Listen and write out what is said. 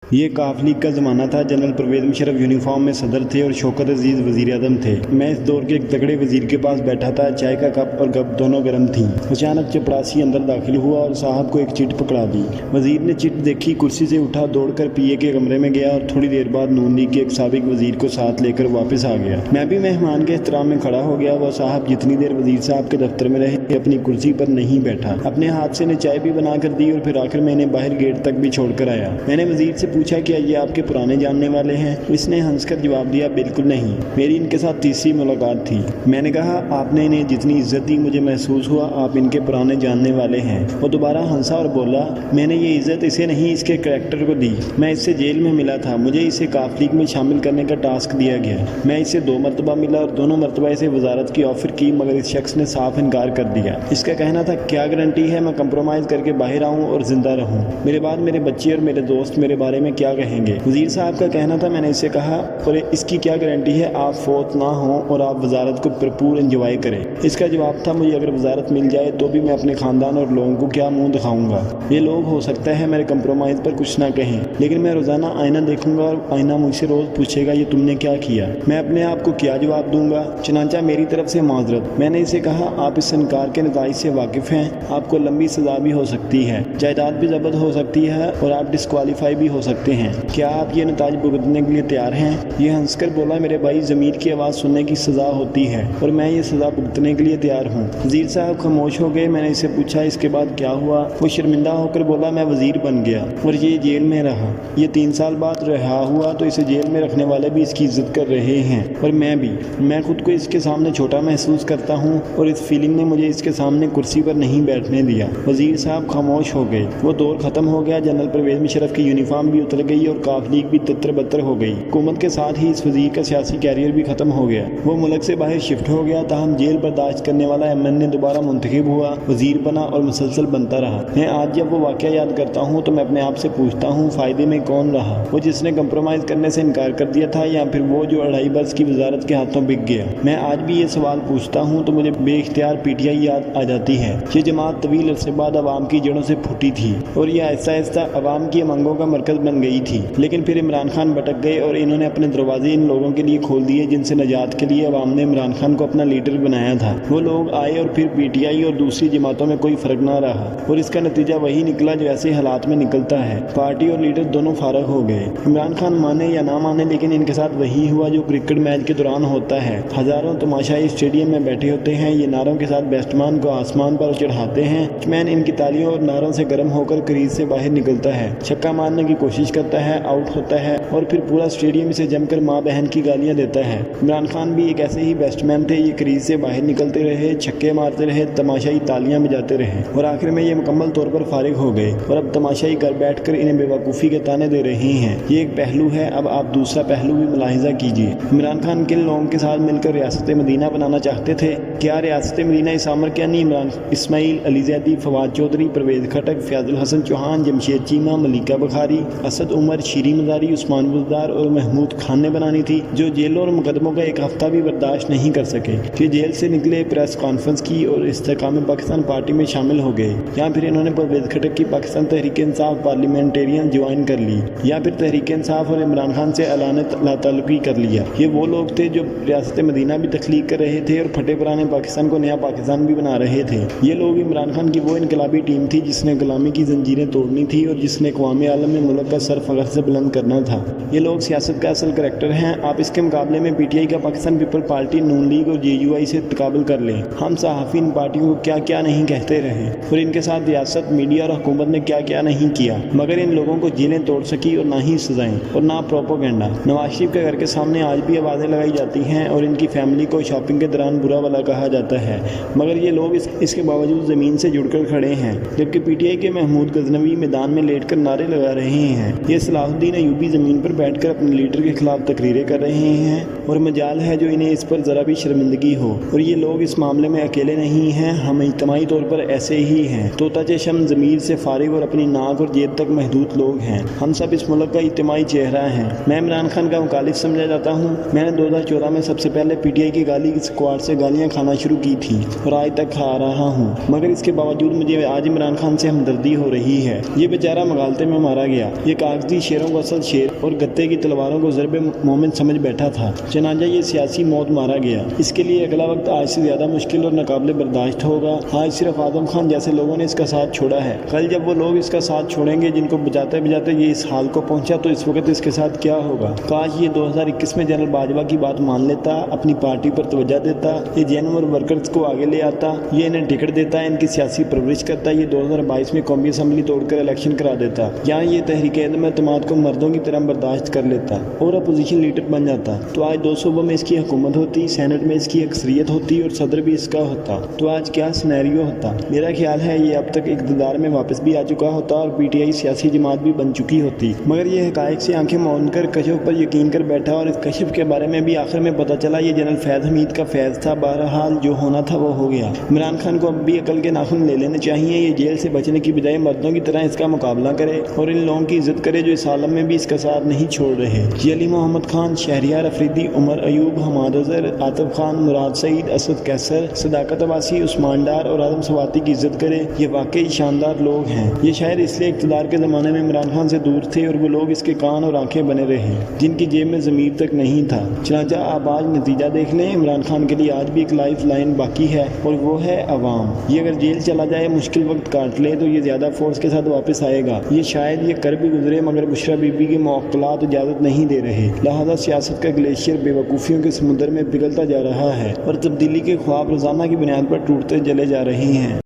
یہ काफ लीग का ज़माना था। जनरल परवेज़ मुशर्रफ यूनिफॉर्म में सदर थे और शौकत अजीज़ वज़ीर आज़म थे। मैं इस दौर के एक तगड़े वज़ीर के पास बैठा था। चाय का कप और गप दोनों गर्म थीं। अचानक चपरासी अंदर दाखिल हुआ और साहब को एक चिट पकड़ा दी। वज़ीर ने चिट देखी, कुर्सी से उठा, दौड़कर पीए के कमरे में गया और थोड़ी देर बाद नून लीग के एक साबिक वज़ीर को साथ लेकर वापस आ गया। मैं भी मेहमान के एहतराम में खड़ा हो गया। वो साहब जितनी देर वज़ीर साहब के दफ्तर में रहे अपनी कुर्सी पर नहीं बैठा। अपने हाथ से ने चाय भी बना कर दी और फिर आखिर में इन्हें बाहर गेट तक भी छोड़ कर आया। मैंने वज़ीर से पूछा कि ये आपके पुराने जानने वाले हैं? इसने हंसकर जवाब दिया, बिल्कुल नहीं, मेरी इनके साथ तीसरी मुलाकात थी। मैंने कहा, आपने इन्हें जितनी इज्जत दी मुझे महसूस हुआ आप इनके पुराने जानने वाले हैं। वो दोबारा हंसा और बोला, मैंने ये इज्जत इसे नहीं इसके करैक्टर को दी। मैं इससे जेल में मिला था, मुझे इसे काफ लीग में शामिल करने का टास्क दिया गया। मैं इसे 2 मरतबा मिला और दोनों मरतबा इसे वजारत की ऑफर की, मगर इस शख्स ने साफ इनकार कर दिया। इसका कहना था, क्या गारंटी है मैं कंप्रोमाइज़ करके बाहर आऊँ और जिंदा रहूँ? मेरे बाद मेरे बच्चे और मेरे दोस्त मेरे बारे में क्या कहेंगे? वज़ीर साहब का कहना था, मैंने इससे कहा, और इसकी क्या गारंटी है आप फोत ना हों और आप वजारत को भरपूर एंजॉय करें? इसका जवाब था, मुझे अगर वजारत मिल जाए तो भी मैं अपने ख़ानदान और लोगों को क्या मुंह दिखाऊंगा? ये लोग हो सकता है मेरे कंप्रोमाइज़ पर कुछ ना कहें, लेकिन मैं रोज़ाना आईना देखूंगा और आईना मुझसे रोज़ पूछेगा, ये तुमने क्या किया? मैं अपने आप को क्या जवाब दूंगा? चनांचा मेरी तरफ से माजरत। मैंने इसे कहा, आप इस इनकार के नताइज से वाकिफ़ हैं, आपको लंबी सज़ा भी हो सकती है, जायदाद भी जब्त हो सकती है और आप डिस्क्वालीफाई भी हो सकते हैं। क्या आप ये नताइज भुगतने के लिए तैयार हैं? ये हंसकर बोला, मेरे भाई, ज़मीर की आवाज़ सुनने की सज़ा होती है और मैं ये सज़ा भुगतने के लिए तैयार हूँ। वज़ीर साहब खामोश हो गए। मैंने इससे पूछा, इसके बाद क्या हुआ? वो शर्मिंदा होकर बोला, मैं वज़ीर बन गया और ये जेल में रहा। ये 3 साल बाद रिहा हुआ तो इसे जेल में रखने वाले भी इसकी इज्जत कर रहे हैं और मैं भी। मैं खुद को इसके सामने छोटा महसूस करता हूँ और इस फीलिंग ने मुझे इसके सामने कुर्सी पर नहीं बैठने दिया। वज़ीर साहब खामोश हो गए। वो दौर ख़त्म हो गया। जनरल परवेज़ मुशर्रफ की यूनिफॉर्म भी उतर गई और काफ लीग भी तितर बतर हो गई। हुकूमत के साथ ही इस वज़ीर का सियासी कैरियर भी ख़त्म हो गया। वो मुल्क से बाहर शिफ्ट हो गया। ताहम जेल बर्दाश्त करने वाला MN दोबारा मुंतखब हुआ, वज़ीर बना और मुसलसल बनता रहा। मैं आज जब वो वाक़या याद करता हूँ तो मैं अपने आप से पूछता हूँ, फ़ायदे में कौन रहा? वो जिसने कंप्रोमाइज़ करने से इनकार कर दिया था या फिर वो जो 2.5 बरस की वजारत के हाथों बिक गया? मैं आज भी ये सवाल पूछता हूँ तो मुझे बेख्तियार PTI याद आ जाती है। ये जमात तवील अरसे बाद अवाम की जड़ों से फूटी थी और ये आहिस्ता आहिस्ता अवाम की उमंगों का मरकज़ बन गई थी। लेकिन फिर इमरान खान भटक गए और इन्होंने अपने दरवाजे इन लोगों के लिए खोल दिए जिनसे नजात के लिए अवाम ने इमरान खान को अपना लीडर बनाया था। वो लोग आए और फिर PTI और दूसरी जमातों में कोई फ़र्क ना रहा और इसका नतीजा वही निकला जो ऐसे हालात में निकलता है। पार्टी और लीडर दोनों फारग हो गए। इमरान खान माने या ना माने, लेकिन इनके साथ वही हुआ जो क्रिकेट मैच के दौरान होता है। हज़ारों तमाशाई स्टेडियम में बैठे होते हैं। ये नारों के साथ बैट्समैन को आसमान पर चढ़ाते हैं। बैट्समैन इनकी तालियों और नारों से गर्म होकर क्रीज से बाहर निकलता है, छक्का मारने की कोशिश करता है, आउट होता है और फिर पूरा स्टेडियम इसे जमकर माँ बहन की गालियाँ देता है। इमरान खान भी एक ऐसे ही बैट्समैन थे। ये क्रीज से बाहर निकलते रहे, छक्के मारते रहे, तमाशाई तालियां बजाते रहे और आखिर में ये मुकम्मल तौर पर फारिग हो गए और अब तमाशाई घर बैठकर इन्हें बेवकूफ़ी के ताने दे रहे हैं। ये एक पहलू है। अब आप दूसरा पहलू भी मुलाहिजा कीजिए। इमरान खान किन लोगों के साथ मिलकर रियासत मदीना बनाना चाहते थे? क्या रियासत मदीना इस आमर क्या नहीं इस्माइल अली जैदी, फवाद चौधरी, परवेज़ खटक, फयाजुल हसन चौहान, जमशेद चीमा, मलिका बुखारी, असद उमर, शीरी मज़ारी, उस्मान बुज़दार और महमूद खान ने बनानी थी, जो जेलों और मुकदमों का एक हफ्ता भी बर्दाश्त नहीं कर सके। कि जेल से निकले, प्रेस कॉन्फ्रेंस की और इस्तेकाम पाकिस्तान पार्टी में शामिल हो गए, या फिर इन्होंने परवेज़ खटक की पाकिस्तान तहरीक इंसाफ पार्लियामेंटेरियन ज्वाइन कर ली, या फिर तहरीक इंसाफ और इमरान खान से अलानत लाताल्लुकी कर लिया। ये वो लोग थे जो रियासत मदीना भी तख्लीक कर रहे थे और फटे पुराने पाकिस्तान को नया पाकिस्तान भी बना रहे थे। ये लोग इमरान खान की वो इनकलाबी टीम थी जिसने गुलामी की जंजीरें तोड़नी थी और जिसने अक़वाम आलम में मुल्क का सर फख्र से बुलंद करना था। ये लोग सियासत का असल करैक्टर हैं। आप इसके मुकाबले में PTI का पाकिस्तान पीपल पार्टी, नून लीग और JUI से तकाबुल कर लें। हम सहाफ़ी इन पार्टियों को क्या क्या नहीं कहते रहे और इनके साथ रियासत, मीडिया और हुकूमत ने क्या क्या नहीं किया, मगर इन लोगों को जेलें तोड़ सकी और ना ही सजाएं और ना प्रोपोगंडा। नवाज शरीफ के घर के सामने आज भी आवाज़ें लगाई जाती हैं और इनकी फैमिली को शॉपिंग के दौरान बुरा भला कहा जाता है, मगर ये लोग इसके बावजूद ज़मीन से जुड़कर खड़े हैं। जबकि PTI के महमूद गजनवी मैदान में लेटकर नारे लगा रहे हैं। ये सलाहुद्दीन अयूबी ज़मीन पर बैठकर अपने लीडर के खिलाफ तकरीरें कर रहे हैं और मजाल है जो इन्हें इस पर ज़रा भी शर्मिंदगी हो। और ये लोग इस मामले में अकेले नहीं हैं, हम इज्तिमाई तौर पर ऐसे ही हैं। तोता चशम, ज़मीर से फारिग और अपनी नाक और जेब तक महदूद लोग हैं। हम सब इस मुल्क का इज्तिमाई चेहरा हैं। मैं इमरान खान का मुखालिफ समझा जाता हूँ। मैंने 2014 में सबसे पहले PTI की गाली स्क्वाड से गालियाँ खाना शुरू की थी और आज तक खा रहा हूँ, मगर इसके बावजूद मुझे आज इमरान खान से हमदर्दी हो रही है। ये बेचारा मगालते में मारा गया। یہ کاغذی شیروں کو اصل شیر اور گتے کی تلواروں کو ضرب مومن سمجھ بیٹھا تھا، چنانچہ یہ سیاسی موت مارا گیا۔ اس کے لیے اگلا وقت آج سے زیادہ مشکل اور ناقابل برداشت ہوگا۔ آج صرف اعظم خان جیسے لوگوں نے اس کا ساتھ چھوڑا ہے، کل جب وہ لوگ اس کا ساتھ چھوڑیں گے جن کو بجاتے بجاتے یہ اس حال کو پہنچا تو اس وقت اس کے ساتھ کیا ہوگا۔ کاش یہ 2021 میں جنرل باجوہ کی بات مان لیتا، اپنی پارٹی پر توجہ دیتا، یہ جے این یو اور ورکرز کو آگے لے آتا، یہ انہیں ٹکٹ دیتا، ان کی سیاسی پرورش کرتا، یہ 2022 میں قومی اسمبلی توڑ کر الیکشن کرا دیتا، یہاں یہ تحریک عدم اعتماد کو مردوں کی طرح برداشت کر لیتا اور اپوزیشن لیڈر بن جاتا، تو آج 2 صوبوں میں اس کی حکومت ہوتی، سینٹ میں اس کی اکثریت ہوتی اور صدر بھی اس کا ہوتا، تو آج کیا سینیریو ہوتا۔ میرا خیال ہے یہ اب تک اقتدار میں واپس بھی آ چکا ہوتا اور پی ٹی آئی سیاسی جماعت بھی بن چکی ہوتی، مگر یہ حقائق سے آنکھیں موند کر کشف پر یقین کر بیٹھا اور اس کشف کے بارے میں بھی آخر میں پتہ چلا یہ جنرل فیض حمید کا فیض تھا۔ بہرحال جو ہونا تھا وہ ہو گیا۔ عمران خان کو اب بھی عقل کے ناخن لے لینے چاہیے، یہ جیل سے بچنے کی بجائے مردوں کی طرح اس کا مقابلہ کرے اور ان لوگوں کی عزت کرے جو اس عالم میں بھی اس کا ساتھ نہیں چھوڑ رہے۔ یہ علی محمد خان، شہریار افریدی، عمر ایوب، حماد اظہر، عاطف خان، مراد سعید، اسد کیسر، صداقت عباسی، عثمان ڈار اور آدم سواتی کی عزت کرے، یہ واقعی شاندار لوگ ہیں۔ یہ شاید اس لیے اقتدار کے زمانے میں عمران خان سے دور تھے اور وہ لوگ اس کے کان اور آنکھیں بنے رہے جن کی جیب میں ضمیر تک نہیں تھا۔ چنانچہ آپ آج نتیجہ دیکھ لیں، عمران خان کے لیے آج بھی ایک لائف لائن باقی ہے اور وہ ہے عوام۔ یہ اگر جیل چلا جائے، مشکل وقت کاٹ لے تو یہ زیادہ فورس کے ساتھ واپس آئے گا۔ یہ شاید یہ کر بھی گزرے مگر بشرا بی بی کے موکلات اجازت نہیں دے رہے، لہذا سیاست کا گلیشیئر بے وقوفیوں کے سمندر میں پگھلتا جا رہا ہے اور تبدیلی کے خواب روزانہ کی بنیاد پر ٹوٹتے چلے جا رہے ہیں۔